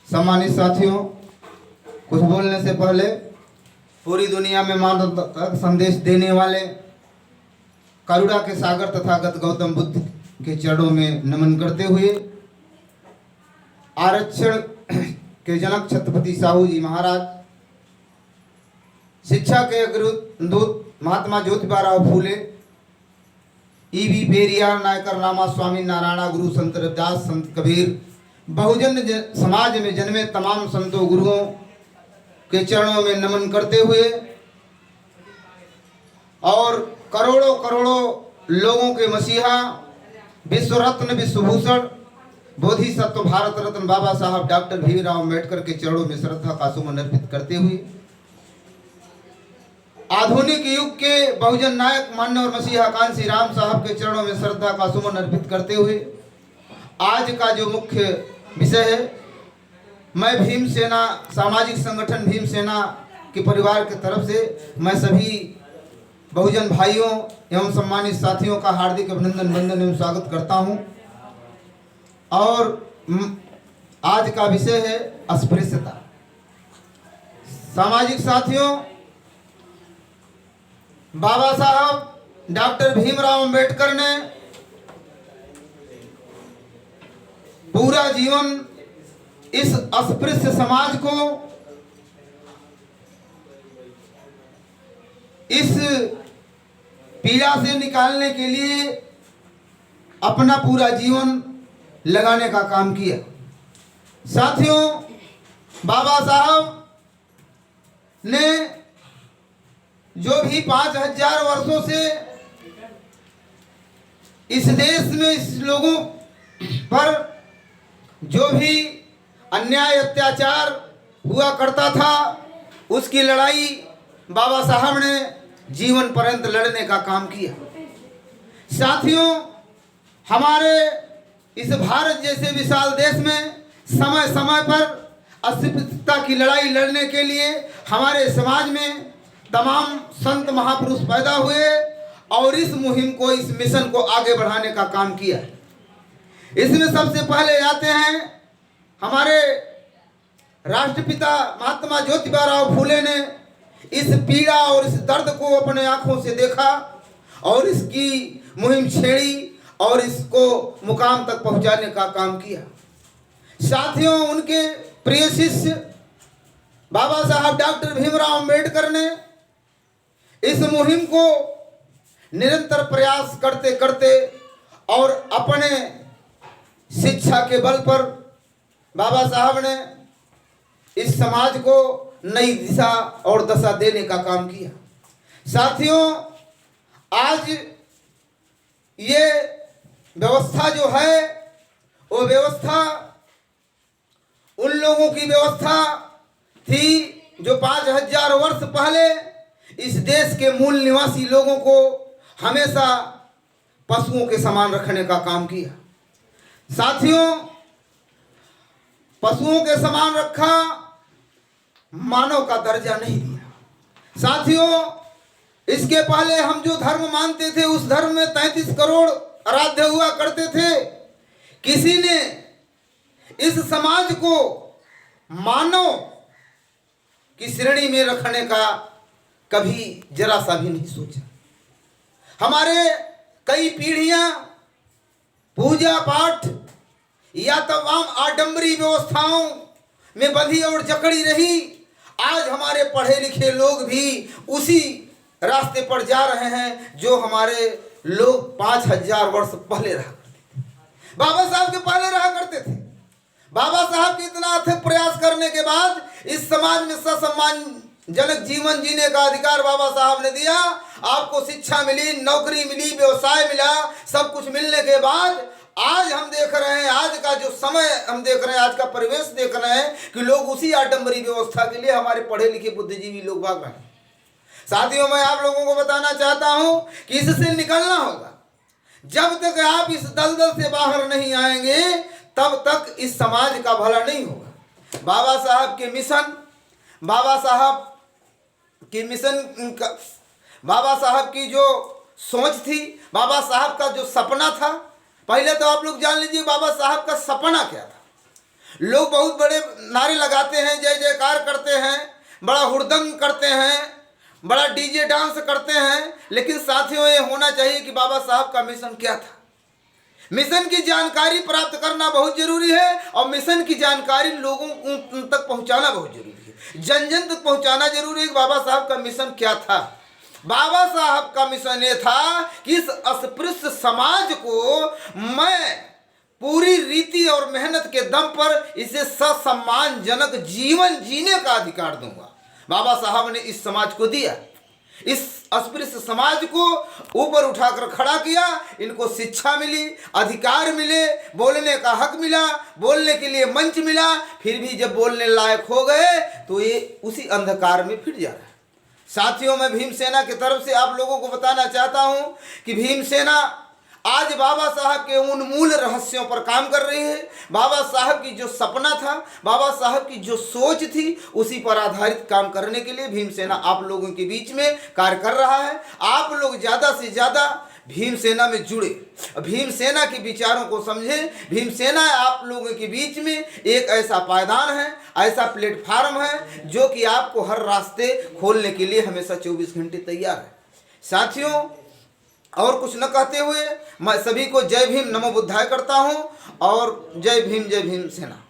सम्मानित साथियों, कुछ बोलने से पहले पूरी दुनिया में मानवता का संदेश देने वाले करुणा के सागर तथागत गौतम बुद्ध के चरणों में नमन करते हुए आरक्षण के जनक छत्रपति साहू जी महाराज, शिक्षा के अग्रदूत महात्मा ज्योतिबा फूले, ईवी पेरियार, नायकर रामा स्वामी नारायणा, गुरु संत रविदास, संत कबीर, बहुजन समाज में जन्मे तमाम संतों गुरुओं के चरणों में नमन करते हुए और करोड़ों करोड़ों लोगों के मसीहा, विश्व रत्न, विश्वभूषण, बोधिसत्व, भारत रत्न बाबा साहब डॉक्टर भीमराव अम्बेडकर के चरणों में श्रद्धा का सुमन अर्पित करते हुए आधुनिक युग के बहुजन नायक मान्य और मसीहा कांसी राम साहब के चरणों में श्रद्धा का सुमन अर्पित करते हुए आज का जो मुख्य विषय है, मैं भीम सेना सामाजिक संगठन भीम सेना के परिवार के तरफ से मैं सभी बहुजन भाइयों एवं सम्मानित साथियों का हार्दिक अभिनंदन, वंदन एवं स्वागत करता हूं। और आज का विषय है अस्पृश्यता। सामाजिक साथियों, बाबा साहब डॉक्टर भीमराव अंबेडकर ने पूरा जीवन इस अस्पृश्य समाज को, इस पीड़ा से निकालने के लिए अपना पूरा जीवन लगाने का काम किया। साथियों, बाबा साहब ने जो भी 5000 वर्षों से इस देश में इस लोगों पर जो भी अन्याय अत्याचार हुआ करता था, उसकी लड़ाई बाबा साहब ने जीवन पर्यंत लड़ने का काम किया। साथियों, हमारे इस भारत जैसे विशाल देश में समय समय पर अस्पृश्यता की लड़ाई लड़ने के लिए हमारे समाज में तमाम संत महापुरुष पैदा हुए और इस मुहिम को, इस मिशन को आगे बढ़ाने का काम किया। इसमें सबसे पहले आते हैं हमारे राष्ट्रपिता महात्मा ज्योतिबा फूले ने इस पीड़ा और इस दर्द को अपने आंखों से देखा और इसकी मुहिम छेड़ी और इसको मुकाम तक पहुंचाने का काम किया। साथियों, उनके प्रिय शिष्य बाबा साहब डॉक्टर भीमराव अंबेडकर ने इस मुहिम को निरंतर प्रयास करते करते और अपने शिक्षा के बल पर बाबा साहब ने इस समाज को नई दिशा और दशा देने का काम किया। साथियों, आज ये व्यवस्था जो है वो व्यवस्था उन लोगों की व्यवस्था थी जो 5000 वर्ष पहले इस देश के मूल निवासी लोगों को हमेशा पशुओं के समान रखने का काम किया। साथियों, पशुओं के समान रखा, मानव का दर्जा नहीं दिया। साथियों, इसके पहले हम जो धर्म मानते थे उस धर्म में 33 करोड़ आराध्य हुआ करते थे। किसी ने इस समाज को मानव की श्रेणी में रखने का कभी जरा सा भी नहीं सोचा। हमारे कई पीढ़ियां पूजा पाठ या तमाम आडंबरी व्यवस्थाओं में बंधी और जकड़ी रही। आज हमारे पढ़े लिखे लोग भी उसी रास्ते पर जा रहे हैं जो हमारे लोग 5000 वर्ष पहले रहा करते थे, बाबा साहब के पहले रहा करते थे। बाबा साहब के इतना अथक प्रयास करने के बाद इस समाज में सम्मानजनक जीवन जीने का अधिकार बाबा साहब ने दिया। आपको शिक्षा मिली, नौकरी मिली, व्यवसाय मिला, सब कुछ मिलने के बाद आज हम देख रहे हैं, आज का जो समय हम देख रहे हैं, आज का परिवेश देख रहे हैं कि लोग उसी आडंबरी व्यवस्था के लिए हमारे पढ़े लिखे बुद्धिजीवी लोग भाग रहे हैं। साथियों, मैं आप लोगों को बताना चाहता हूं कि इससे निकलना होगा। जब तक आप इस दलदल से बाहर नहीं आएंगे तब तक इस समाज का भला नहीं होगा। बाबा साहब के मिशन, बाबा साहब की जो सोच थी, बाबा साहब का जो सपना था, पहले तो आप लोग जान लीजिए बाबा साहब का सपना क्या था। लोग बहुत बड़े नारे लगाते हैं, जय जयकार करते हैं, बड़ा हुड़दंग करते हैं, बड़ा डीजे डांस करते हैं, लेकिन साथियों ये होना चाहिए कि बाबा साहब का मिशन क्या था। मिशन की जानकारी प्राप्त करना बहुत जरूरी है और मिशन की जानकारी लोगों तक पहुंचाना बहुत जरूरी है, जन जन तक पहुंचाना जरूरी है कि बाबा साहब का मिशन क्या था। बाबा साहब का मिशन ये था कि इस अस्पृश्य समाज को मैं पूरी रीति और मेहनत के दम पर इसे ससम्मानजनक जीवन जीने का अधिकार दूंगा। बाबा साहब ने इस समाज को दिया, इस अस्पृश्य समाज को ऊपर उठाकर खड़ा किया, इनको शिक्षा मिली, अधिकार मिले, बोलने का हक मिला, बोलने के लिए मंच मिला। फिर भी जब बोलने लायक हो गए तो ये उसी अंधकार में फिर जा रहा है। साथियों, मैं भीमसेना की तरफ से आप लोगों को बताना चाहता हूं कि भीमसेना आज बाबा साहब के उन मूल रहस्यों पर काम कर रही है। बाबा साहब की जो सपना था, बाबा साहब की जो सोच थी, उसी पर आधारित काम करने के लिए भीमसेना आप लोगों के बीच में कार्य कर रहा है। आप लोग ज़्यादा से ज़्यादा भीमसेना में जुड़े, भीमसेना के विचारों को समझें। भीमसेना आप लोगों के बीच में एक ऐसा पायदान है, ऐसा प्लेटफार्म है जो कि आपको हर रास्ते खोलने के लिए हमेशा 24 घंटे तैयार है। साथियों, और कुछ न कहते हुए मैं सभी को जय भीम नमो बुद्धाय करता हूँ और जय भीम सेना।